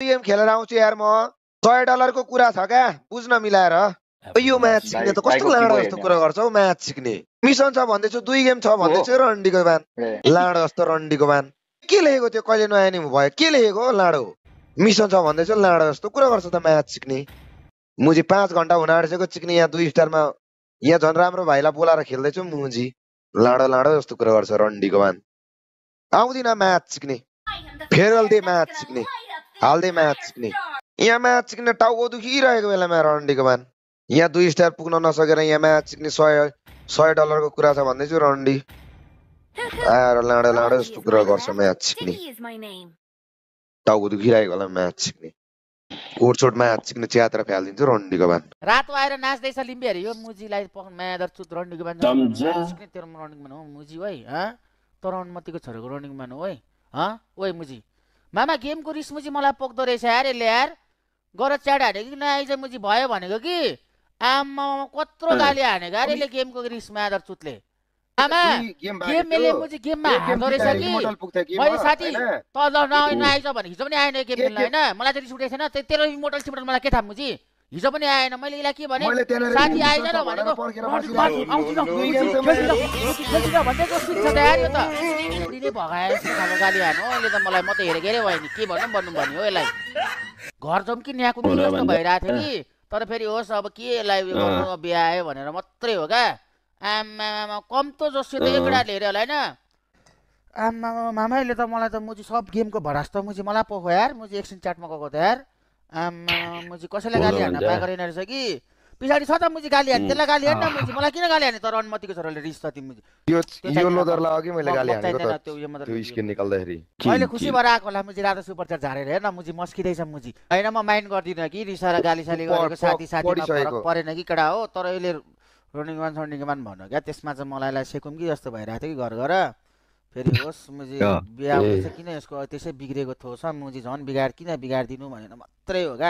game खेलेर आउँछु यार म $100 को कुरा छ क्या बुझ्न मिलाएर यो म्याच सिक्ने त कस्तो लाडो जस्तो कुरा गर्छ हौ म्याच सिक्ने मिसन छ भन्दैछु 2 गेम छ भन्दैछु रन्डीको बान लाडो जस्तो रन्डीको बान के लेखेको त्यो कहिले नयाँ नि भयो के लेखेको लाडो मिसन छ भन्दैछु लाडो जस्तो कुरा गर्छ त म्याच सिक्ने मुजी 5 घण्टा हुन आँटेको चिक्ने यहाँ 2 स्टारमा यहाँ झन् राम्रो भाइलाई बोलाएर खेल्दैछु मुजी लाडो लाडो जस्तो कुरा गर्छ रन्डीको बान आउँदिन म्याच सिक्ने फेरल दे म्याच सिक्ने हाल्दै म्याच सिक्ने यहाँ म्याच सिक्ने टाउको दुखिरहेको बेलामा रन्डीको बान यहाँ 2 स्टार पुग्न नसकेर यहाँ म्याच सिक्ने $100 को कुरा छ भन्दैछु रन्डी आएर लाडो लाडो जस्तो कुरा गर्छ म्याच सिक्ने टाउको दुखिरहेको बेला म्याच सिक्ने कोटसोट म्याच सिक्ने च्यात्र फ्यालिदिन्छु रन्डीको बान रातो आएर नाच्दैछ लिम्बी अरे यो मुजीलाई म्यादर चुत रन्डीको बान सिक्ने तेरो रन्डीको बान हो मुजी ओइ तर अनुमतिको छोरीको रन्डीको बान ओइ ओइ मुजी मामा गेमको रिस मुजी मलाई पोक्दो रहेछ यार यसले यार गर च्याड हानेको कि नआइज मुजी भयो भनेको कि आमा कत्रो गाली हानेको यार यसले गेमको रिस म्यादर चुतले आमा गेम मेले मुजी गेममा हार्दो रहेछ कि मैले साथी तल नआइज भने हिजो पनि आएन गेम खेल्न होइन मलाई चाहिँ रिस उठेको छैन तेरो इमोटल सिमोटल मलाई के थाहा मुजी हिजो पनि आएन मैले यसलाई के भने साथी आइज न भनेको भन्दै जस्तो छ त यार यो त दिनै भगाए खानु गाली हानु अहिले त मलाई म त हेरेको हेरे भयो नि के भन्नु भन्नु भन्यो यसलाई घर जाउँ कि यहाँको जस्तो भइरहेको थियो कि तर फेरि होस् अब के यसलाई बिहा आयो भनेर मात्रै हो क्या आमा कम त जस्तो त एकडाले हेऱ्यो होला होइन आमा मामाले त मलाई त मुजी सब गेमको भरास त मुजी मलाई पोखो यार मुजी एकछिन च्याटमा गएको त यार आमा मुजी कसैलाई गाली हान्न पाएको रहेन रहेछ कि पछाडि छ त मुजी गाली हान्ने त्यसलाई गाली हान्न मुजी मलाई किन गाली हाने तर अनुमतिको छोराले रिस त तिमी यो लोदरलाई अघि मैले गाली हानेको त त्यो स्किन निकाल्दाखेरि अहिले खुसी भएर आएको होला मुजी रातो सुपर च्याट झारेर हेर्न मुजी मस्किँदैछ मुजी होइन म माइन्ड गर्दिनँ कि रिसाएर गाली साली गरेको साथीमा फरक परेन कि केटा हो तर यसले रनिङ वान सन्डिङ वान भन्यो क्या त्यसमा चाहिँ मलाई सेकुम कि जस्तो भइरहेको थियो कि घर गएर फेरि होस् मुजी बिहा हुँदैछ किन यसको त्यसै बिग्रेको थोस मुजी झन् किन बिगारिदिनु भनेर मात्रै हो क्या